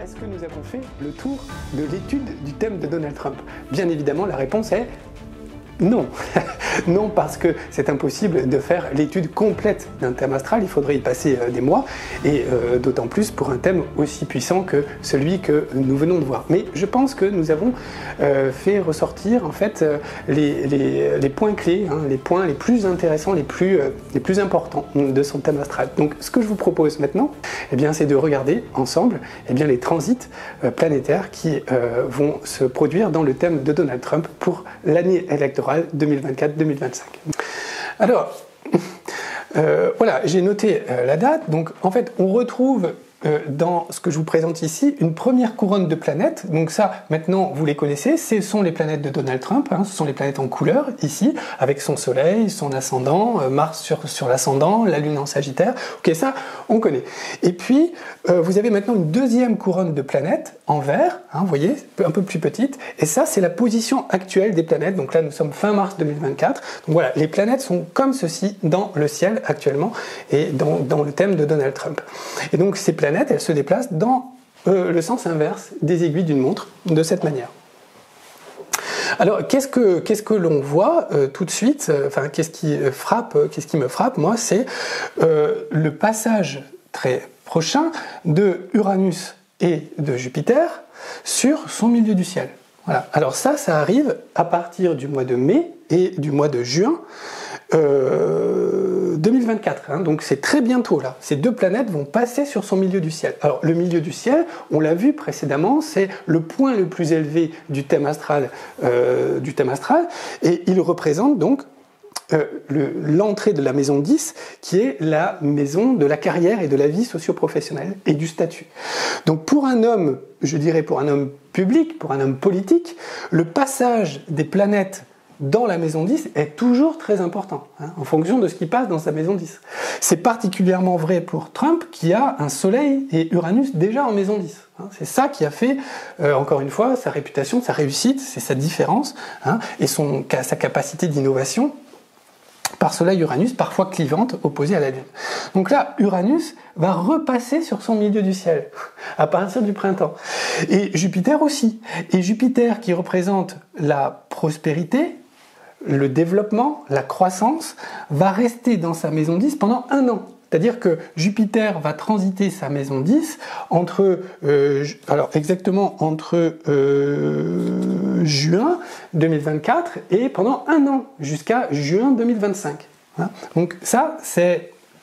Est-ce que nous avons fait le tour de l'étude du thème de Donald Trump? Bien évidemment, la réponse est non. Non, parce que c'est impossible de faire l'étude complète d'un thème astral, il faudrait y passer des mois, et d'autant plus pour un thème aussi puissant que celui que nous venons de voir. Mais je pense que nous avons fait ressortir en fait les points clés, hein, les points les plus intéressants, les plus importants de son thème astral. Donc ce que je vous propose maintenant, eh bien, c'est de regarder ensemble eh bien, les transits planétaires qui vont se produire dans le thème de Donald Trump pour l'année électorale 2024-2025. Alors, voilà, j'ai noté la date. Donc, en fait, on retrouve dans ce que je vous présente ici une première couronne de planètes. Donc ça, maintenant, vous les connaissez. Ce sont les planètes de Donald Trump. Hein, ce sont les planètes en couleur, ici, avec son soleil, son ascendant, Mars sur l'ascendant, la Lune en Sagittaire. Ok, ça, on connaît. Et puis, vous avez maintenant une deuxième couronne de planètes en vert, hein, vous voyez, un peu plus petite. Et ça, c'est la position actuelle des planètes. Donc là, nous sommes fin mars 2024. Donc voilà, les planètes sont comme ceci dans le ciel actuellement et dans le thème de Donald Trump. Et donc, ces planètes, elles se déplacent dans le sens inverse des aiguilles d'une montre, de cette manière. Alors, qu'est-ce que l'on voit tout de suite, enfin, qu'est-ce qui me frappe, moi, c'est le passage très prochain de Uranus et de Jupiter sur son milieu du ciel. Voilà. Alors ça arrive à partir du mois de mai et du mois de juin 2024, hein, donc c'est très bientôt là. Ces deux planètes vont passer sur son milieu du ciel. Alors le milieu du ciel, on l'a vu précédemment, c'est le point le plus élevé du thème astral, et il représente donc l'entrée de la maison 10, qui est la maison de la carrière et de la vie socio-professionnelle et du statut. Donc pour un homme, je dirais pour un homme public, pour un homme politique, le passage des planètes dans la maison 10 est toujours très important, hein, en fonction de ce qui passe dans sa maison 10. C'est particulièrement vrai pour Trump, qui a un Soleil et Uranus déjà en maison 10. Hein. C'est ça qui a fait, encore une fois, sa réputation, sa réussite, c'est sa différence, hein, et sa capacité d'innovation par Soleil-Uranus, parfois clivante, opposée à la Lune. Donc là, Uranus va repasser sur son milieu du ciel, à partir du printemps. Et Jupiter aussi. Et Jupiter, qui représente la prospérité, le développement, la croissance, va rester dans sa maison 10 pendant 1 an. C'est-à-dire que Jupiter va transiter sa maison 10 entre juin 2024 et pendant 1 an, jusqu'à juin 2025. Hein. Donc ça,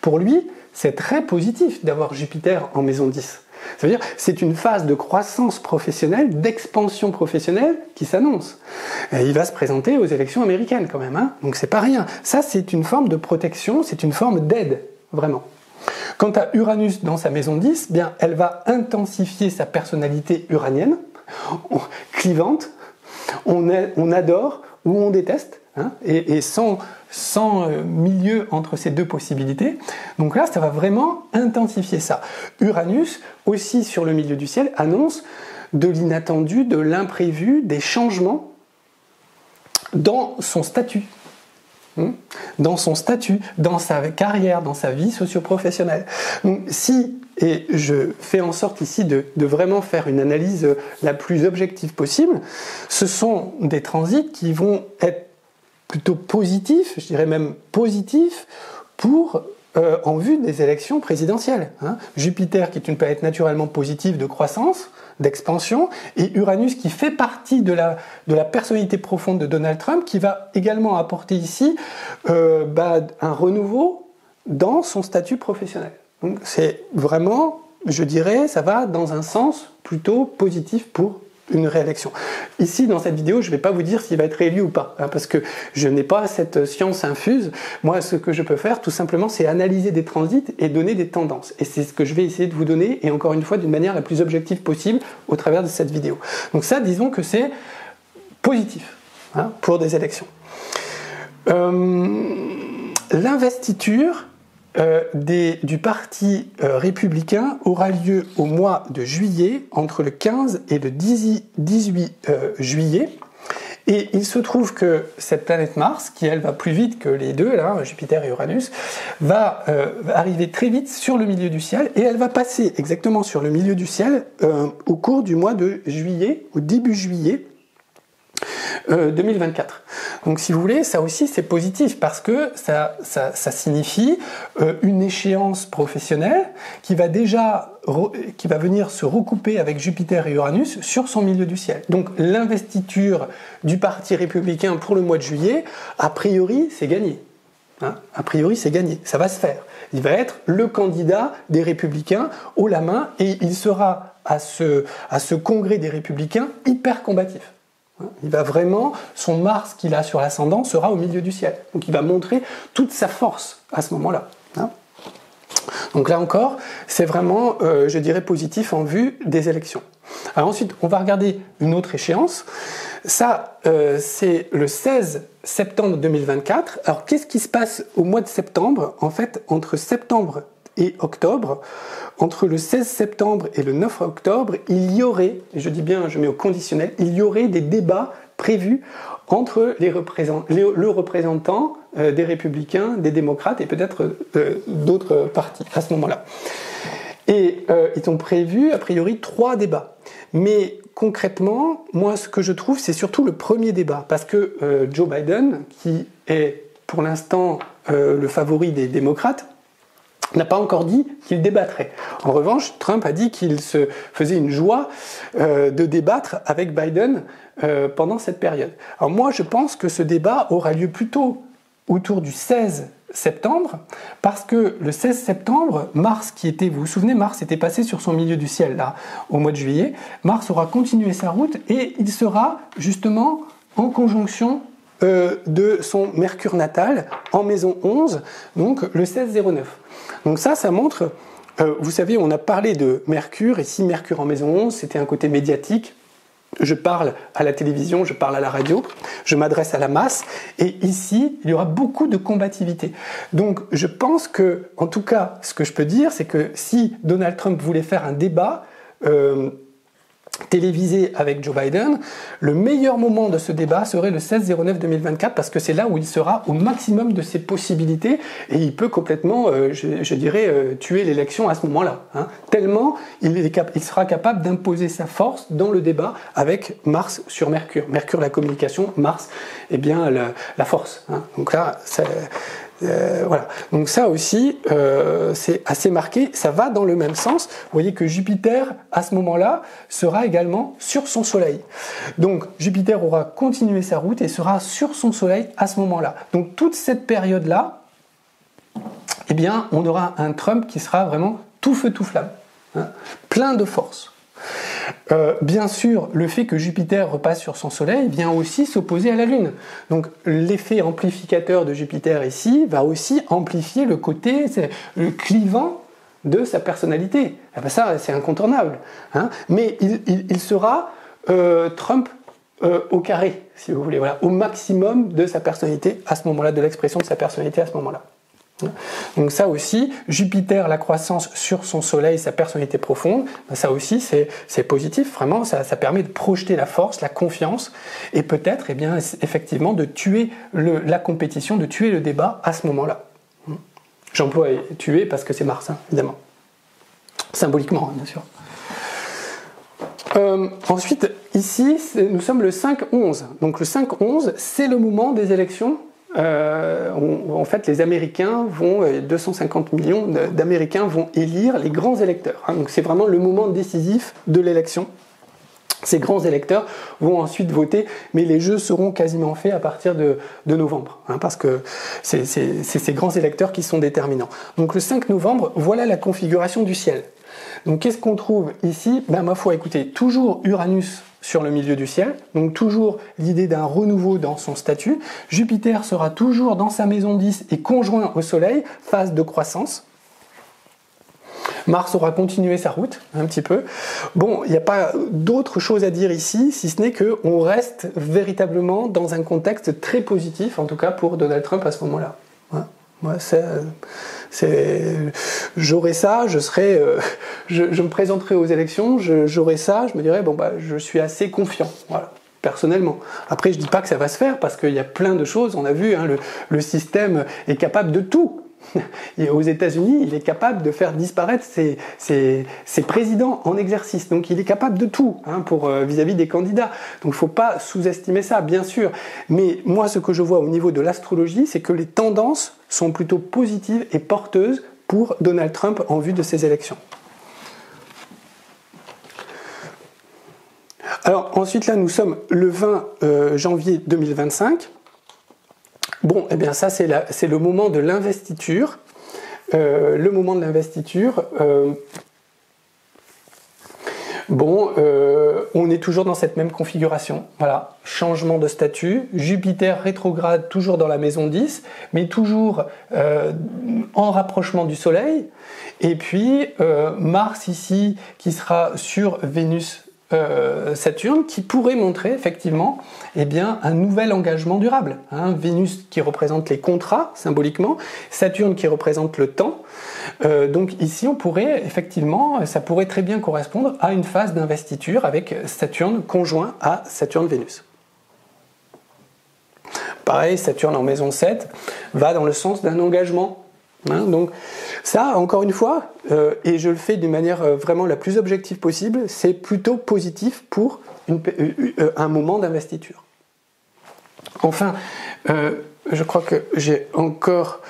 pour lui, c'est très positif d'avoir Jupiter en maison 10. Ça veut dire c'est une phase de croissance professionnelle, d'expansion professionnelle qui s'annonce. Il va se présenter aux élections américaines quand même, hein, donc c'est pas rien. Ça, c'est une forme de protection, c'est une forme d'aide, vraiment. Quant à Uranus dans sa maison 10, bien, elle va intensifier sa personnalité uranienne, clivante, on adore ou on déteste, hein, et sans milieu entre ces deux possibilités. Donc là, ça va vraiment intensifier ça. Uranus, aussi sur le milieu du ciel, annonce de l'inattendu, de l'imprévu, des changements dans son statut. Dans son statut, dans sa carrière, dans sa vie socio-professionnelle. Donc, et je fais en sorte ici de vraiment faire une analyse la plus objective possible, ce sont des transits qui vont être plutôt positifs, je dirais même positifs, en vue des élections présidentielles. Hein. Jupiter, qui est une planète naturellement positive de croissance, d'expansion, et Uranus, qui fait partie de la personnalité profonde de Donald Trump, qui va également apporter ici un renouveau dans son statut professionnel. Donc c'est vraiment, je dirais, ça va dans un sens plutôt positif pour une réélection. Ici, dans cette vidéo, je ne vais pas vous dire s'il va être réélu ou pas, hein, parce que je n'ai pas cette science infuse. Moi, ce que je peux faire, tout simplement, c'est analyser des transits et donner des tendances. Et c'est ce que je vais essayer de vous donner, et encore une fois, d'une manière la plus objective possible au travers de cette vidéo. Donc ça, disons que c'est positif, hein, pour des élections. L'investiture du parti républicain aura lieu au mois de juillet, entre le 15 et le 18 juillet, Et il se trouve que cette planète Mars, qui elle va plus vite que les deux, là, Jupiter et Uranus, va arriver très vite sur le milieu du ciel, et elle va passer exactement sur le milieu du ciel au cours du mois de juillet, au début juillet 2024. Donc si vous voulez, ça aussi c'est positif parce que ça signifie une échéance professionnelle qui va venir se recouper avec Jupiter et Uranus sur son milieu du ciel. Donc l'investiture du parti républicain pour le mois de juillet, a priori c'est gagné. Hein, a priori c'est gagné, ça va se faire. Il va être le candidat des républicains haut la main et il sera à ce congrès des républicains hyper combatif. Il va vraiment, son Mars qu'il a sur l'ascendant sera au milieu du ciel. Donc il va montrer toute sa force à ce moment-là. Hein. Donc là encore, c'est vraiment, je dirais, positif en vue des élections. Alors ensuite, on va regarder une autre échéance. Ça, c'est le 16 septembre 2024. Alors qu'est-ce qui se passe au mois de septembre? En fait, entre septembre et octobre, entre le 16 septembre et le 9 octobre, il y aurait, et je dis bien, je mets au conditionnel, il y aurait des débats prévus entre le représentant des républicains, des démocrates et peut-être d'autres partis à ce moment-là. Et ils ont prévu, a priori, 3 débats. Mais concrètement, moi, ce que je trouve, c'est surtout le premier débat, parce que Joe Biden, qui est pour l'instant le favori des démocrates, n'a pas encore dit qu'il débattrait. En revanche, Trump a dit qu'il se faisait une joie de débattre avec Biden pendant cette période. Alors moi, je pense que ce débat aura lieu plutôt autour du 16 septembre, parce que le 16 septembre, Mars, vous vous souvenez, Mars était passé sur son milieu du ciel, là, au mois de juillet. Mars aura continué sa route et il sera justement en conjonction de son Mercure natal en maison 11, donc le 16-09. Donc ça montre, vous savez, on a parlé de Mercure, et si Mercure en maison 11, c'était un côté médiatique, je parle à la télévision, je parle à la radio, je m'adresse à la masse, et ici, il y aura beaucoup de combativité. Donc je pense que, en tout cas, ce que je peux dire, c'est que si Donald Trump voulait faire un débat télévisé avec Joe Biden, le meilleur moment de ce débat serait le 16-09-2024 parce que c'est là où il sera au maximum de ses possibilités et il peut complètement, je dirais, tuer l'élection à ce moment-là. Hein. Tellement il sera capable d'imposer sa force dans le débat avec Mars sur Mercure. Mercure, la communication, Mars, eh bien, la force. Hein. Donc là, voilà. Donc ça aussi, c'est assez marqué. Ça va dans le même sens. Vous voyez que Jupiter, à ce moment-là, sera également sur son Soleil. Donc Jupiter aura continué sa route et sera sur son Soleil à ce moment-là. Donc toute cette période-là, eh bien, on aura un Trump qui sera vraiment tout feu, tout flamme. Hein, plein de force. Bien sûr, le fait que Jupiter repasse sur son Soleil vient aussi s'opposer à la Lune. Donc l'effet amplificateur de Jupiter ici va aussi amplifier le côté clivant de sa personnalité. Ah ben ça, c'est incontournable. Hein. Mais il sera Trump au carré, si vous voulez, voilà, au maximum de sa personnalité à ce moment-là, de l'expression de sa personnalité à ce moment-là. Donc ça aussi, Jupiter, la croissance sur son Soleil, sa personnalité profonde, ça aussi c'est positif, vraiment, ça permet de projeter la force, la confiance, et peut-être, eh bien, effectivement, de tuer la compétition, de tuer le débat à ce moment-là. J'emploie tuer parce que c'est Mars, hein, évidemment. Symboliquement, hein, bien sûr. Ensuite, ici, nous sommes le 5-11. Donc le 5-11, c'est le moment des élections. En fait, les Américains 250 millions d'Américains vont élire les grands électeurs. Hein, donc c'est vraiment le moment décisif de l'élection. Ces grands électeurs vont ensuite voter, mais les jeux seront quasiment faits à partir de novembre, hein, parce que c'est ces grands électeurs qui sont déterminants. Donc le 5 novembre, voilà la configuration du ciel. Donc qu'est-ce qu'on trouve ici? Ma foi, écoutez, toujours Uranus sur le milieu du ciel, donc toujours l'idée d'un renouveau dans son statut. Jupiter sera toujours dans sa maison 10 et conjoint au Soleil, phase de croissance. Mars aura continué sa route, un petit peu. Bon, il n'y a pas d'autre chose à dire ici, si ce n'est qu'on reste véritablement dans un contexte très positif, en tout cas pour Donald Trump à ce moment-là. Ouais. Moi, j'aurais ça, je me présenterai aux élections, j'aurais ça, je me dirais, bon, bah, je suis assez confiant. Voilà. personnellement. Après, je dis pas que ça va se faire parce qu'il y a plein de choses. On a vu, hein, le système est capable de tout. Et aux États-Unis, il est capable de faire disparaître ses présidents en exercice. Donc il est capable de tout, hein, vis-à-vis des candidats. Donc il ne faut pas sous-estimer ça, bien sûr. Mais moi, ce que je vois au niveau de l'astrologie, c'est que les tendances sont plutôt positives et porteuses pour Donald Trump en vue de ces élections. Alors ensuite, là, nous sommes le 20 janvier 2025. Bon, eh bien ça, c'est le moment de l'investiture. Le moment de l'investiture, on est toujours dans cette même configuration. Voilà, changement de statut, Jupiter rétrograde toujours dans la maison 10, mais toujours en rapprochement du Soleil. Et puis Mars ici, qui sera sur Vénus, Saturne, qui pourrait montrer effectivement un nouvel engagement durable. Hein. Vénus qui représente les contrats symboliquement, Saturne qui représente le temps. Donc ici on pourrait effectivement, ça pourrait très bien correspondre à une phase d'investiture avec Saturne conjoint à Saturne-Vénus. Pareil, Saturne en maison 7 va dans le sens d'un engagement. Hein, donc ça, encore une fois, et je le fais d'une manière vraiment la plus objective possible, c'est plutôt positif pour un moment d'investiture. Enfin, je crois que j'ai encore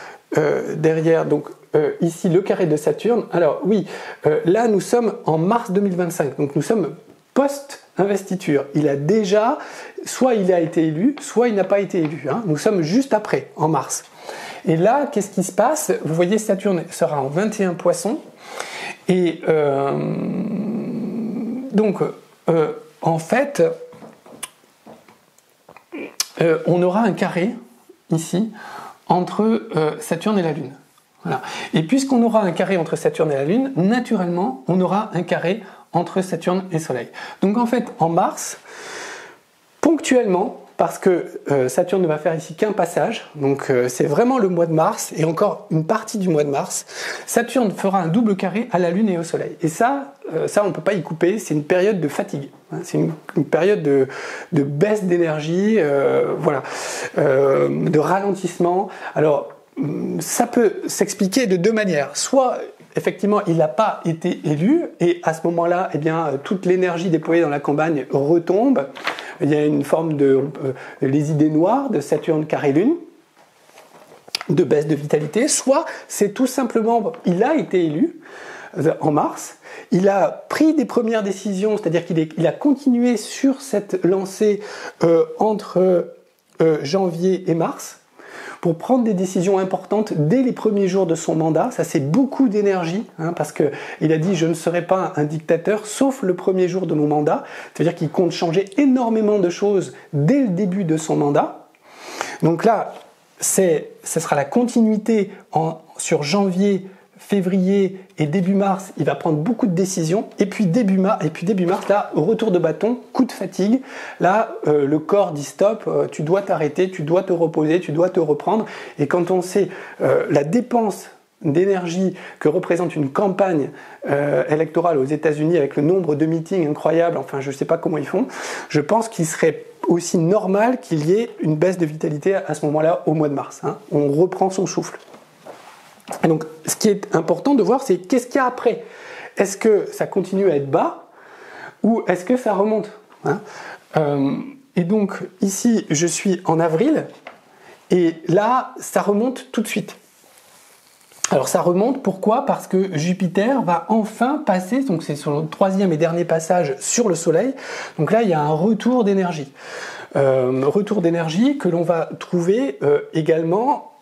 derrière, donc ici le carré de Saturne. Alors oui, là nous sommes en mars 2025, donc nous sommes post-investiture. Il a déjà, soit il a été élu, soit il n'a pas été élu. Hein. Nous sommes juste après, en mars. Et là, qu'est-ce qui se passe? Vous voyez, Saturne sera en 21 poissons. Et en fait, on aura un carré, ici, entre Saturne et la Lune. Voilà. Et puisqu'on aura un carré entre Saturne et la Lune, naturellement, on aura un carré entre Saturne et Soleil. Donc en fait, en mars, ponctuellement, parce que Saturne ne va faire ici qu'un passage, donc c'est vraiment le mois de mars, et encore une partie du mois de mars, Saturne fera un double carré à la Lune et au Soleil. Et ça on ne peut pas y couper, c'est une période de fatigue, hein, c'est une période de baisse d'énergie, de ralentissement. Alors, ça peut s'expliquer de deux manières. Soit, effectivement, il n'a pas été élu, et à ce moment-là, toute l'énergie déployée dans la campagne retombe. Il y a une forme les idées noires de Saturne carré Lune, de baisse de vitalité. Soit, c'est tout simplement, il a été élu en mars, il a pris des premières décisions, c'est-à-dire qu'il a continué sur cette lancée entre janvier et mars, pour prendre des décisions importantes dès les premiers jours de son mandat. Ça, c'est beaucoup d'énergie, hein, parce qu'il a dit « je ne serai pas un dictateur, sauf le premier jour de mon mandat ». C'est-à-dire qu'il compte changer énormément de choses dès le début de son mandat. Donc là, ce sera la continuité sur janvier, février et début mars, il va prendre beaucoup de décisions, et puis début mars, là, retour de bâton, coup de fatigue, là, le corps dit stop, tu dois t'arrêter, tu dois te reposer, tu dois te reprendre, et quand on sait la dépense d'énergie que représente une campagne électorale aux États-Unis avec le nombre de meetings incroyables, enfin je ne sais pas comment ils font, je pense qu'il serait aussi normal qu'il y ait une baisse de vitalité à ce moment-là au mois de mars. Hein. On reprend son souffle. Et donc, ce qui est important de voir, c'est qu'est-ce qu'il y a après. Est-ce que ça continue à être bas ou est-ce que ça remonte, hein? Et donc, ici, je suis en avril et là, ça remonte tout de suite. Alors, ça remonte, pourquoi? Parce que Jupiter va enfin passer, donc c'est sur le troisième et dernier passage sur le Soleil. Donc là, il y a un retour d'énergie. Retour d'énergie que l'on va trouver également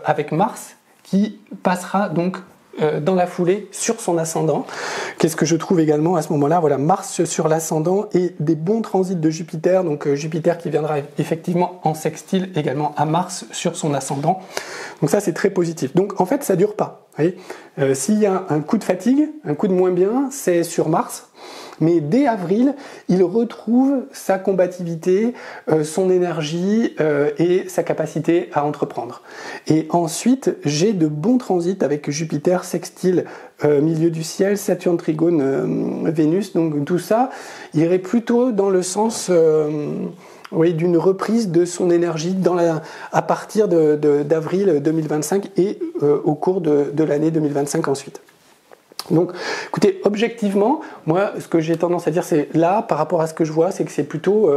avec Mars, qui passera donc dans la foulée sur son ascendant. Qu'est-ce que je trouve également à ce moment-là? Voilà, Mars sur l'ascendant et des bons transits de Jupiter, donc Jupiter qui viendra effectivement en sextile également à Mars sur son ascendant. Donc ça, c'est très positif. Donc en fait, ça dure pas. Vous voyez, s'il y a un coup de fatigue, un coup de moins bien, c'est sur Mars. mais dès avril, il retrouve sa combativité, son énergie et sa capacité à entreprendre. Et ensuite, j'ai de bons transits avec Jupiter sextile milieu du ciel, Saturne trigone Vénus, donc tout ça irait plutôt dans le sens d'une reprise de son énergie à partir d'avril 2025 et au cours de l'année 2025 ensuite. Donc, écoutez, objectivement, moi, ce que j'ai tendance à dire, c'est là, par rapport à ce que je vois, c'est que c'est plutôt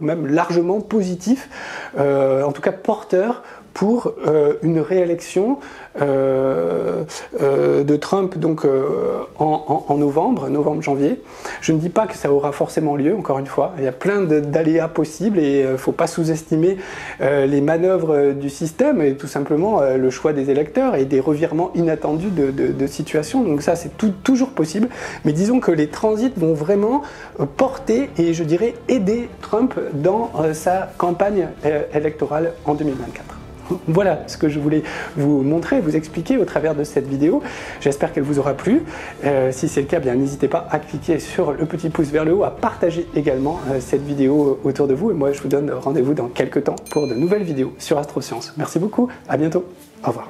même largement positif, en tout cas porteur pour une réélection de Trump donc en novembre-janvier. Je ne dis pas que ça aura forcément lieu, encore une fois. Il y a plein d'aléas possibles et il ne faut pas sous-estimer les manœuvres du système et tout simplement le choix des électeurs et des revirements inattendus de situation. Donc ça, c'est toujours possible. Mais disons que les transits vont vraiment porter et je dirais aider Trump dans sa campagne électorale en 2024. Voilà ce que je voulais vous montrer, vous expliquer au travers de cette vidéo. J'espère qu'elle vous aura plu. Si c'est le cas, bien n'hésitez pas à cliquer sur le petit pouce vers le haut, à partager également cette vidéo autour de vous. Et moi, je vous donne rendez-vous dans quelques temps pour de nouvelles vidéos sur Astrosciences. Merci beaucoup, à bientôt, au revoir.